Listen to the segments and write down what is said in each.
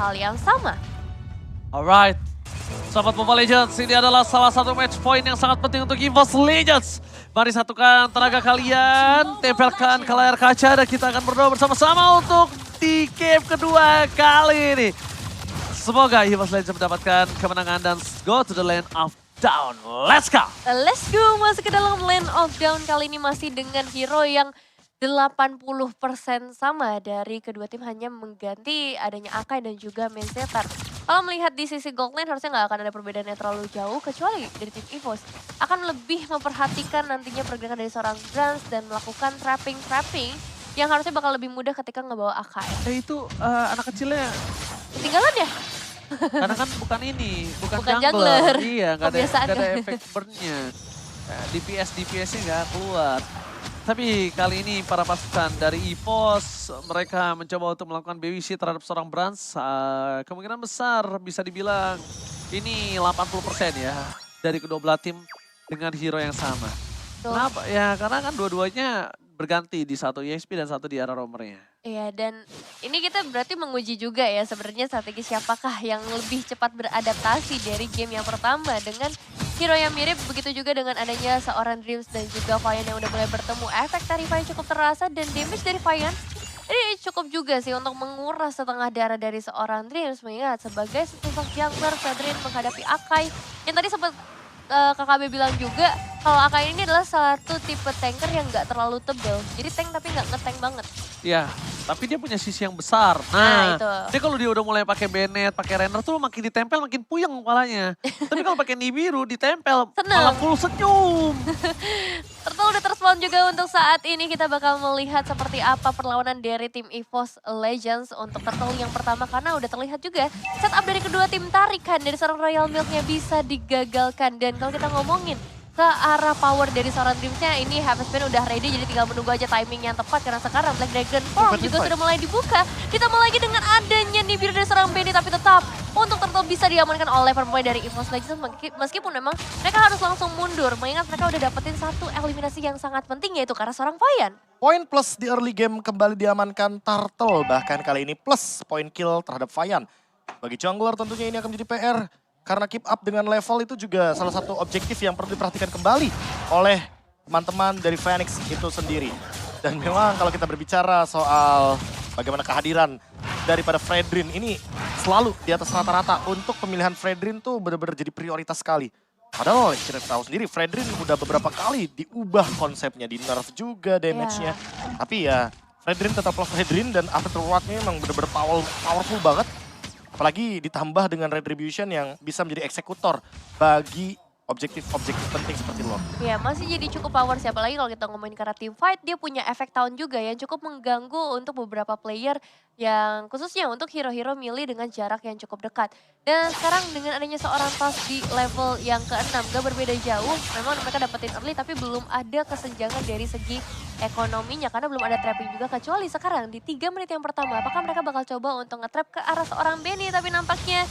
hal yang sama. Alright, sahabat Mobile Legends, ini adalah salah satu match point yang sangat penting untuk EVOS Legends. Mari satukan tenaga kalian, tempelkan ke layar kaca dan kita akan berdoa bersama-sama untuk di game kedua kali ini. Semoga EVOS Legends mendapatkan kemenangan dan go to the land of down. Let's go! Let's go, masuk ke dalam Land of Down kali ini masih dengan hero yang 80% sama dari kedua tim, hanya mengganti adanya Akai dan juga Main Setter. Kalau melihat di sisi gold lane harusnya nggak akan ada perbedaan yang terlalu jauh, kecuali dari tim EVOS akan lebih memperhatikan nantinya pergerakan dari seorang Brans dan melakukan trapping yang harusnya bakal lebih mudah ketika ngebawa Akai. Itu anak kecilnya, Ketinggalan ya? karena kan bukan ini, bukan Bukan jungler. jungler. Iya, nggak Kebiasaan ada kan? efek burn-nya. DPS-nya nggak keluar. Tapi kali ini para pasukan dari EVOS, mereka mencoba untuk melakukan BWC terhadap seorang Brans. Kemungkinan besar bisa dibilang ini 80% ya dari kedua belah tim dengan hero yang sama. Tuh. Kenapa? Ya karena kan dua-duanya berganti di satu EXP dan satu di arah roamernya. Iya, dan ini kita berarti menguji juga ya sebenarnya strategi siapakah yang lebih cepat beradaptasi dari game yang pertama dengan hero yang mirip, begitu juga dengan adanya seorang Dreams dan juga Vian yang udah mulai bertemu. Efek Tarify cukup terasa dan damage dari Vian ini cukup juga sih untuk menguras setengah darah dari seorang Dreams, mengingat sebagai sosok jungler Fedrin menghadapi Akai yang tadi sempat KKB bilang juga kalau Akai ini adalah satu tipe tanker yang nggak terlalu tebel. Jadi tank tapi nggak nge-tank banget. Iya, tapi dia punya sisi yang besar. Nah, Nah, itu. dia kalau dia udah mulai pakai Bennett, pakai Renner tuh makin ditempel makin puyeng kepalanya. Tapi kalau pakai Nibiru ditempel Seneng. malah full senyum. Turtle udah terspawn juga untuk saat ini. Kita bakal melihat seperti apa perlawanan dari tim EVOS Legends untuk Turtle yang pertama. Karena udah terlihat juga setup dari kedua tim tarikan dari seorang Royal Milk-nya bisa digagalkan. Dan kalau kita ngomongin ke arah power dari seorang Dreams-nya, ini Heaven's udah ready, jadi tinggal menunggu aja timing yang tepat. Karena sekarang Black Dragon Form juga sudah mulai dibuka. Ditambah lagi dengan adanya Nibiru dari seorang Benny, tapi tetap untuk Turtle bisa diamankan oleh pemain dari EVOS Legends. Meskipun memang mereka harus langsung mundur, mengingat mereka udah dapetin satu eliminasi yang sangat penting, yaitu karena seorang Vian. Poin plus di early game kembali diamankan Turtle, bahkan kali ini plus poin kill terhadap Vian. Bagi jungler tentunya ini akan menjadi PR. Karena keep up dengan level itu juga salah satu objektif yang perlu diperhatikan kembali oleh teman-teman dari Phoenix itu sendiri. Dan memang kalau kita berbicara soal bagaimana kehadiran daripada Fredrin ini selalu di atas rata-rata. Untuk pemilihan Fredrin tuh benar-benar jadi prioritas sekali. Padahal kita tahu sendiri Fredrin udah beberapa kali diubah konsepnya, di nerf juga damage-nya. Tapi ya Fredrin tetaplah Fredrin dan afterward-nya memang benar-benar powerful banget. Apalagi ditambah dengan Retribution yang bisa menjadi eksekutor bagi objektif-objektif penting seperti Lord. Ya, masih jadi cukup power, siapa lagi kalau kita ngomongin karena team fight, dia punya efek tahun juga yang cukup mengganggu untuk beberapa player yang khususnya untuk hero-hero melee dengan jarak yang cukup dekat. Dan sekarang dengan adanya seorang Tas di level yang ke-6, gak berbeda jauh, memang mereka dapetin early tapi belum ada kesenjangan dari segi ekonominya karena belum ada trapping juga, kecuali sekarang di 3 menit yang pertama, apakah mereka bakal coba untuk nge-trap ke arah seorang Benny, tapi nampaknya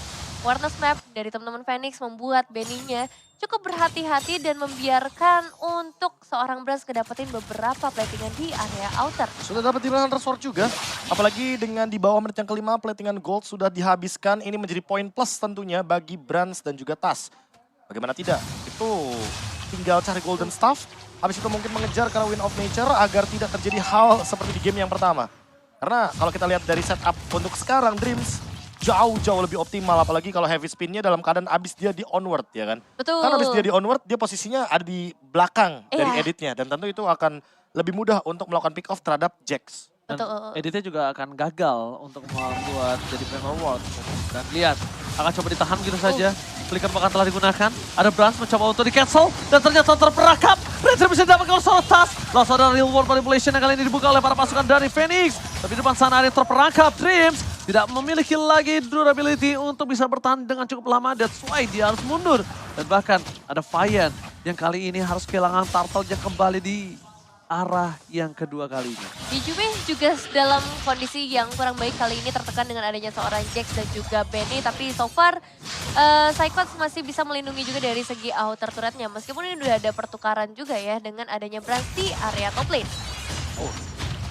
awareness map dari teman-teman Phoenix membuat Benny-nya cukup berhati-hati dan membiarkan untuk seorang Brans kedapetin beberapa platingan di area outer. Sudah dapat di Hunter Sword juga, apalagi dengan di bawah menit yang kelima platingan gold sudah dihabiskan. Ini menjadi poin plus tentunya bagi Brans dan juga Tas. Bagaimana tidak, itu tinggal cari golden staff, habis itu mungkin mengejar karena win of nature agar tidak terjadi hal seperti di game yang pertama. Karena kalau kita lihat dari setup untuk sekarang Dreams jauh-jauh lebih optimal, apalagi kalau heavy spinnya dalam keadaan abis dia di onward ya kan. Betul. Kan abis dia di onward, dia posisinya ada di belakang dari Iya. editnya. Dan tentu itu akan lebih mudah untuk melakukan pick off terhadap Jax. Dan Betul. editnya juga akan gagal untuk membuat jadi Premier World. Dan lihat, akan coba ditahan gitu saja. Flicker bahkan telah digunakan. Ada Brans mencoba untuk di-cancel. Dan ternyata terperangkap. Retribution bisa didapatkan oleh seorang Tas. Langsung ada real world manipulation yang kali ini dibuka oleh para pasukan dari Phoenix. Tapi di depan sana ada yang terperangkap. Dreams tidak memiliki lagi durability untuk bisa bertahan dengan cukup lama. That's why dia harus mundur. Dan bahkan ada Vian yang kali ini harus kehilangan Turtle yang kembali di arah yang kedua kalinya. Juve juga dalam kondisi yang kurang baik kali ini, tertekan dengan adanya seorang Jax dan juga Benny. Tapi so far Psychots masih bisa melindungi juga dari segi outer turretnya. Meskipun ini udah ada pertukaran juga ya dengan adanya Brans di area top lane. Oh,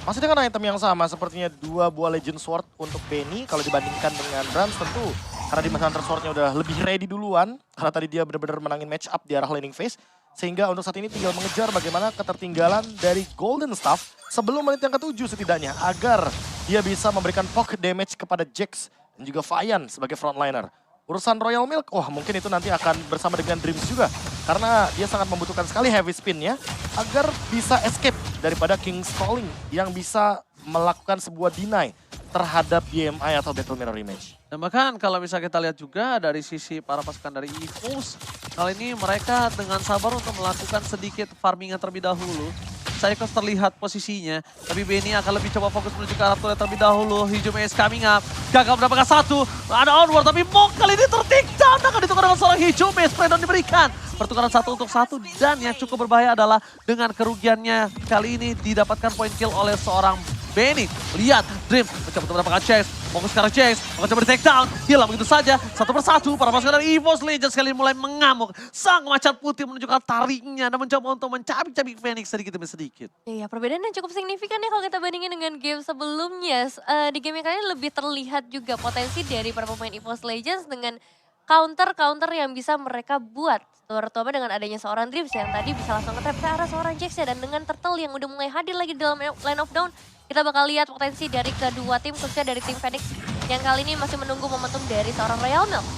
Masih dengan item yang sama, sepertinya 2 buah Legend Sword untuk Benny. Kalau dibandingkan dengan Brans tentu, karena Demon Hunter Sword-nya udah lebih ready duluan. Karena tadi dia benar-benar menangin match up di arah laning phase. Sehingga untuk saat ini tinggal mengejar bagaimana ketertinggalan dari Golden Staff sebelum menit yang ke-7 setidaknya. Agar dia bisa memberikan poke damage kepada Jax dan juga Vian sebagai frontliner. Urusan Royal Milk, wah mungkin itu nanti akan bersama dengan Dreams juga. Karena dia sangat membutuhkan sekali heavy spin-nya agar bisa escape daripada King's Calling yang bisa melakukan sebuah deny terhadap BMI atau Battle Mirror Image. Dan bahkan kalau bisa kita lihat juga dari sisi para pasukan dari EVOS, kali ini mereka dengan sabar untuk melakukan sedikit farming terlebih dahulu. Psychos terlihat posisinya, tapi Benny akan lebih coba fokus menuju ke arah turret terlebih dahulu. Hijau is coming up, gagal mendapatkan satu, ada onward tapi Mok kali ini tertik down, akan ditukar dengan seorang Hijau Mace, Spreadon diberikan. Pertukaran 1 untuk 1 dan yang cukup berbahaya adalah dengan kerugiannya kali ini didapatkan point kill oleh seorang Benny. Lihat, Dream mencoba untuk mendapatkan chase, fokus ke arah chase, akan coba di take down, hilang begitu saja. Satu persatu, para pasukan dari EVOS Legends sekali mulai mengamuk. Sang macan putih menunjukkan tariknya dan mencoba untuk mencabik-cabik Phoenix sedikit demi sedikit. Iya, perbedaan yang cukup signifikan ya kalau kita bandingin dengan game sebelumnya. Di game yang kali ini lebih terlihat juga potensi dari para pemain EVOS Legends dengan counter-counter yang bisa mereka buat. Terutama dengan adanya seorang Dreams yang tadi bisa langsung nge-trap ke arah seorang Jax ya. Dan dengan Turtle yang udah mulai hadir lagi di dalam line of down, kita bakal lihat potensi dari kedua tim, khususnya dari tim Phoenix yang kali ini masih menunggu momentum dari seorang Royal Milk.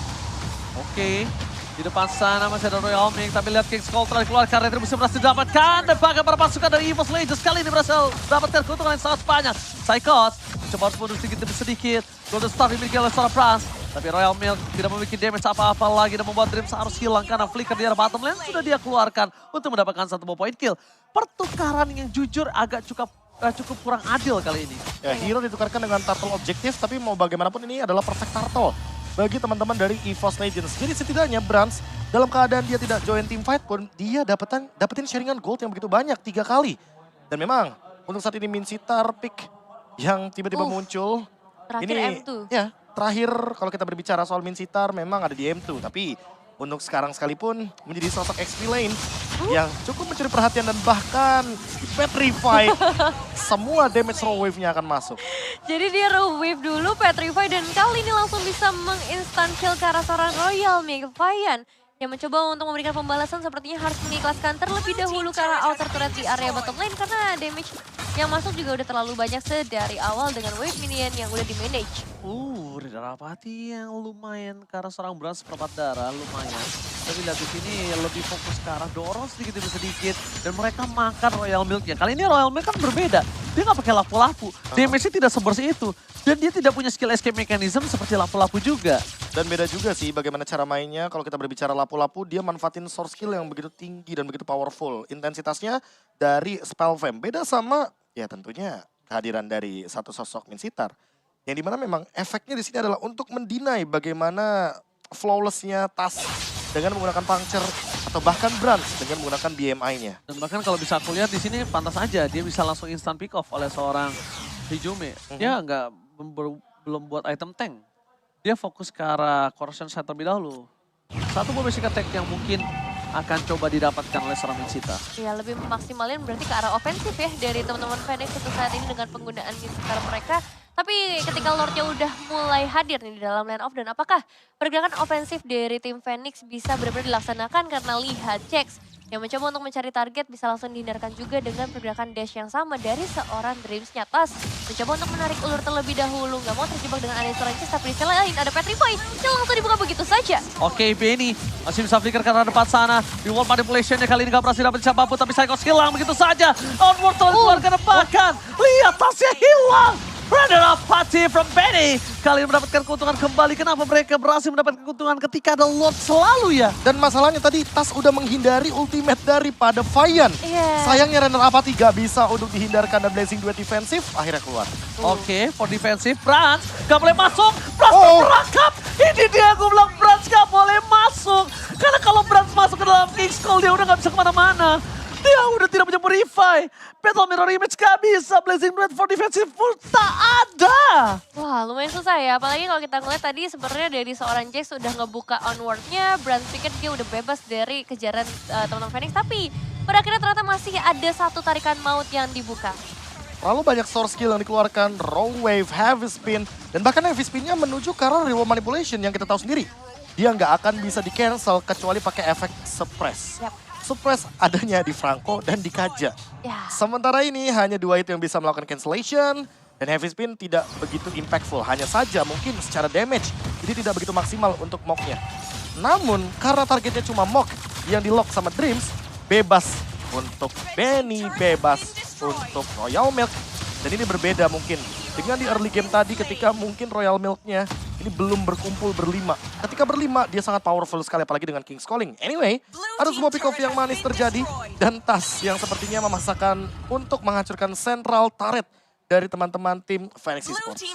Oke, di depan sana masih ada Royal Milk, tapi lihat King's Call telah dikeluarkan, Retribusi berhasil didapatkan, dan bahkan para pasukan dari EVOS Legends kali ini berhasil dapatkan keuntungan yang sangat banyak. Psychos coba harus mundur sedikit demi sedikit, Golden Star dimiliki oleh seorang Franz, tapi Royal Milk tidak memiliki damage apa-apa lagi dan membuat Dreams harus hilang karena flicker di arah bottom lane sudah dia keluarkan untuk mendapatkan 1 point kill. Pertukaran yang jujur agak cukup kurang adil kali ini. Ya, hero ditukarkan dengan turtle objektif, tapi mau bagaimanapun ini adalah perfect turtle bagi teman-teman dari EVOS Legends. Jadi setidaknya Brans dalam keadaan dia tidak join team fight pun dia dapetin sharingan gold yang begitu banyak 3 kali. Dan memang untuk saat ini Minsittar pick yang tiba-tiba muncul. Terakhir Ini M2. ya, terakhir kalau kita berbicara soal Minsittar memang ada di M2, tapi untuk sekarang sekalipun menjadi sosok XP lane yang cukup mencuri perhatian dan bahkan petrify semua damage raw wave-nya akan masuk. Jadi dia raw wave dulu, petrify, dan kali ini langsung bisa menginstant kill ke arah seorang Royal Milk. Vian yang mencoba untuk memberikan pembalasan sepertinya harus mengikhlaskan terlebih dahulu ke arah outer turret di area bottom lane karena damage yang masuk juga udah terlalu banyak sedari awal dengan wave minion yang udah di-manage. Rapati yang lumayan ke arah seorang Brans seperempat darah, lumayan. Tapi lihat di sini lebih fokus ke arah dorong sedikit demi sedikit. Dan mereka makan Royal Milk-nya. Kali ini Royal Milk kan berbeda. Dia nggak pakai lapu-lapu. Damage-nya tidak sebersih itu. Dan dia tidak punya skill escape mechanism seperti lapu-lapu juga. Dan beda juga sih bagaimana cara mainnya. Kalau kita berbicara lapu-lapu, dia manfaatin source skill yang begitu tinggi dan begitu powerful. Intensitasnya dari spell fam. Beda sama, ya tentunya kehadiran dari satu sosok Minsittar. Yang dimana memang efeknya di sini adalah untuk mendinai bagaimana flawless-nya Tas dengan menggunakan puncture atau bahkan Brans dengan menggunakan BMI-nya. Dan bahkan kalau bisa aku lihat di sini pantas aja dia bisa langsung instant pick off oleh seorang Hijume. Dia nggak belum buat item tank. Dia fokus ke arah corruption set terlebih dahulu. Satu basic attack yang mungkin akan coba didapatkan oleh seorang Minsittar. Ya, lebih memaksimalin berarti ke arah ofensif ya dari teman-teman Phoenix untuk saat ini dengan penggunaan Minsittar mereka. Tapi ketika Lordnya udah mulai hadir nih di dalam line off, dan apakah pergerakan ofensif dari tim Phoenix bisa benar-benar dilaksanakan karena lihat Jax yang mencoba untuk mencari target bisa langsung dihindarkan juga dengan pergerakan dash yang sama dari seorang Dreams-nya. Tas mencoba untuk menarik ulur terlebih dahulu, nggak mau terjebak dengan ada seorang Jax, tapi di sisi lain ada Petrify yang langsung dibuka begitu saja. Oke, Benny masih bisa flicker ke arah depan sana. Di wall manipulation-nya kali ini gak berhasil dapat siapapun, tapi Psychos hilang begitu saja. Onward terus keluar ke depan. Lihat tasnya hilang. Brother Apathy from Benny. Kali ini mendapatkan keuntungan kembali. Kenapa mereka berhasil mendapatkan keuntungan ketika ada Lord selalu ya? Dan masalahnya tadi Tas udah menghindari ultimate daripada Vian. Iya. Sayangnya Renner Apathy gak bisa untuk dihindarkan dan Blazing Duet defensif akhirnya keluar. Oke, for defensive, Brans gak boleh masuk. Brans terperangkap. Ini dia aku bilang Brans gak boleh masuk. Karena kalau Brans masuk ke dalam King's Call dia udah gak bisa kemana-mana. Dia udah tidak punya Purify. Battle Mirror Image gak bisa. Blazing Duet for defensive pun tak ada. Wah, lumayan susah ya. Apalagi kalau kita ngeliat tadi sebenarnya dari seorang Jax sudah ngebuka onward-nya. Brand pikir dia udah bebas dari kejaran teman-teman Phoenix. Tapi pada akhirnya ternyata masih ada satu tarikan maut yang dibuka. Terlalu banyak source skill yang dikeluarkan, raw wave, heavy spin, dan bahkan heavy spinnya menuju ke arah reward manipulation yang kita tahu sendiri. Dia nggak akan bisa di cancel kecuali pakai efek suppress. Yap. Suppress adanya di Franco dan di Kaja. Ya. Sementara ini hanya dua itu yang bisa melakukan cancellation, dan heavy spin tidak begitu impactful. Hanya saja mungkin secara damage, jadi tidak begitu maksimal untuk Mog-nya. Namun karena targetnya cuma Mog yang di lock sama Dreams, bebas untuk Benny, bebas untuk Royal Milk. Dan ini berbeda mungkin dengan di early game tadi ketika mungkin Royal Milk-nya ini belum berkumpul berlima. Ketika berlima dia sangat powerful sekali apalagi dengan King's Calling. Anyway, ada sebuah pick off yang manis terjadi dan Tas yang sepertinya memaksakan untuk menghancurkan central turret dari teman-teman tim Phoenix Esports.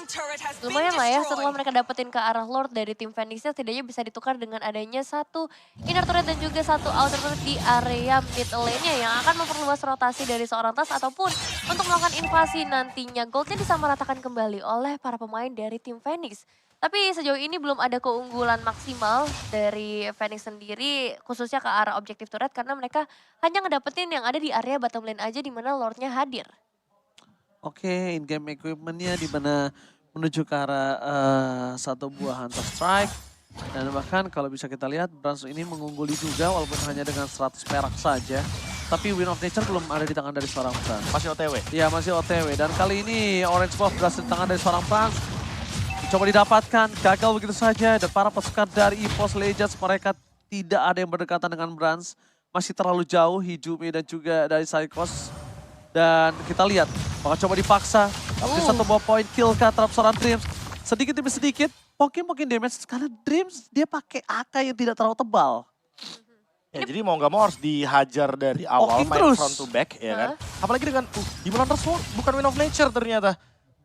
Lumayan lah ya setelah mereka dapetin ke arah Lord dari tim Phoenixnya setidaknya bisa ditukar dengan adanya satu inner turret dan juga satu outer turret di area mid lane-nya yang akan memperluas rotasi dari seorang Tas ataupun untuk melakukan invasi nantinya. Goldnya disamaratakan kembali oleh para pemain dari tim Phoenix. Tapi sejauh ini belum ada keunggulan maksimal dari Phoenix sendiri khususnya ke arah objektif turret karena mereka hanya ngedapetin yang ada di area bottom lane aja di mana Lord-nya hadir. Oke, in-game equipment-nya di mana menuju ke arah satu buah Hunter Strike. Dan bahkan kalau bisa kita lihat, Brans ini mengungguli juga walaupun hanya dengan 100 perak saja. Tapi Win of Nature belum ada di tangan dari seorang Brans. Masih OTW. Iya, masih OTW. Dan kali ini Orange Buff berhasil di tangan dari seorang Brans. Coba didapatkan, gagal begitu saja. Dan para pasukan dari EVOS Legends, mereka tidak ada yang berdekatan dengan Brans. Masih terlalu jauh, Hijumi dan juga dari Psychos. Dan kita lihat, bakal coba dipaksa. Tapi satu buah point kill ke terhadap seorang Dreams. Sedikit demi sedikit, mungkin damage. Karena Dreams dia pakai AK yang tidak terlalu tebal. Ya, jadi mau nggak mau harus dihajar dari awal, Poking main terus. front to back, ya kan? Apalagi dengan, Demon Hunter Sword bukan Win of Nature ternyata.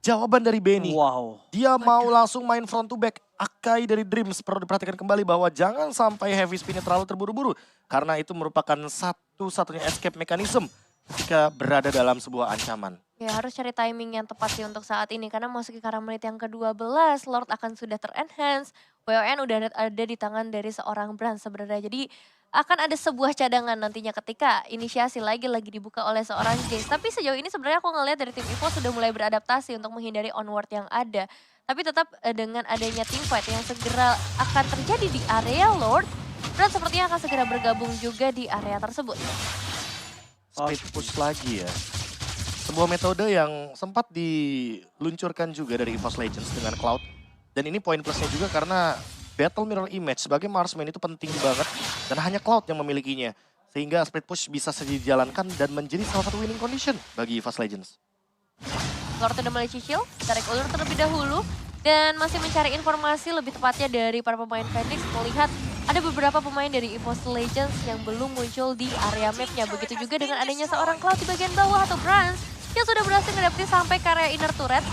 Jawaban dari Benny. Wow. Dia mau langsung main front to back. Akai dari Dreams perlu diperhatikan kembali bahwa jangan sampai heavy spinnya terlalu terburu-buru. Karena itu merupakan satu-satunya escape mechanism ketika berada dalam sebuah ancaman. Ya harus cari timing yang tepat sih untuk saat ini karena masuk ke arah menit yang ke-12 Lord akan sudah ter-enhance. WON udah ada di tangan dari seorang Brand sebenarnya. Jadi akan ada sebuah cadangan nantinya ketika inisiasi lagi dibuka oleh seorang Jace. Tapi sejauh ini sebenarnya aku ngelihat dari tim EVO sudah mulai beradaptasi untuk menghindari onward yang ada. Tapi tetap dengan adanya teamfight yang segera akan terjadi di area Lord, Brand sepertinya akan segera bergabung juga di area tersebut. Speed push lagi ya. Sebuah metode yang sempat diluncurkan juga dari EVOS Legends dengan Cloud. Dan ini poin plusnya juga karena Battle Mirror Image sebagai marksman itu penting banget. Dan hanya Cloud yang memilikinya. Sehingga speed push bisa saja dijalankan dan menjadi salah satu winning condition bagi EVOS Legends. Lord udah mulai cicil, tarik ulur terlebih dahulu. Dan masih mencari informasi lebih tepatnya dari para pemain Phoenix melihat ada beberapa pemain dari EVOS Legends yang belum muncul di area mapnya. Begitu juga dengan adanya seorang Cloud di bagian bawah atau Brans yang sudah berhasil ngedapetin sampai ke area inner turret.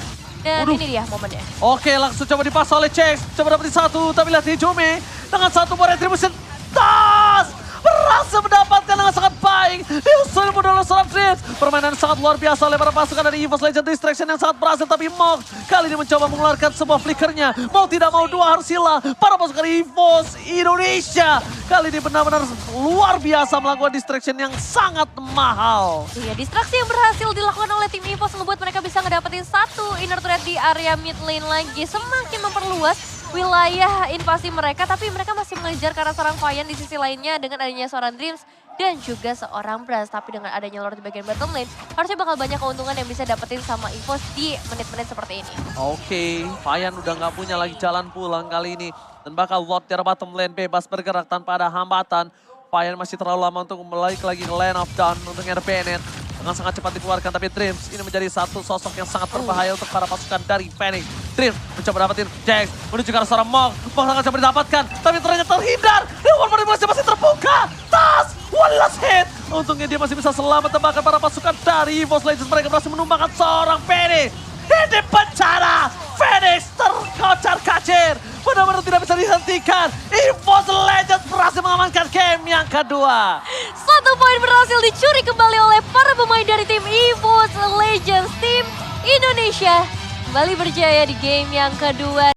Dan ini dia momennya. Oke, langsung coba dipasang oleh Jax. Coba dapetin satu, tapi lihat Hijumi dengan satu buah retribution. Tas! Berhasil mendapatkan dengan sangat baik. Diusul oleh seorang Dreams. Permainan sangat luar biasa oleh para pasukan dari EVOS Legends. Distraction yang sangat berhasil, tapi Mog kali ini mencoba mengeluarkan sebuah flickernya. Mau tidak mau dua harus hilang. Para pasukan EVOS Indonesia kali ini benar-benar luar biasa melakukan distraction yang sangat mahal. Iya, distraksi yang berhasil dilakukan oleh tim EVOS membuat mereka bisa ngedapetin satu inner turret di area mid lane lagi. Semakin memperluas wilayah invasi mereka, tapi mereka masih mengejar ke arah seorang Vian di sisi lainnya dengan adanya seorang Dreams dan juga seorang Brans. Tapi dengan adanya Lord di bagian bottom lane, harusnya bakal banyak keuntungan yang bisa dapetin sama EVOS di menit-menit seperti ini. Oke, Vian udah nggak punya lagi jalan pulang kali ini. Dan bakal Lord dari bottom lane bebas bergerak tanpa ada hambatan. Vian masih terlalu lama untuk balik lagi ke lane of down untuk Bennett. Dengan sangat cepat dikeluarkan, tapi Dreams ini menjadi satu sosok yang sangat berbahaya untuk para pasukan dari Phoenix. Dreams mencoba dapetin Jax, menuju ke arah seorang Mog. Mog akan coba didapatkan, tapi ternyata terhindar. Reward manipulasi masih terbuka. Tas, one last hit. Untungnya dia masih bisa selamat tembakan para pasukan dari EVOS Legends. Mereka berhasil menumbangkan seorang Phoenix. Ini bencana, Phoenix terkocar-kacir. Benar-benar tidak bisa dihentikan. EVOS Legends berhasil mengamankan game yang kedua. Satu poin berhasil dicuri kembali oleh para pemain dari tim EVOS Legends. Tim Indonesia kembali berjaya di game yang kedua.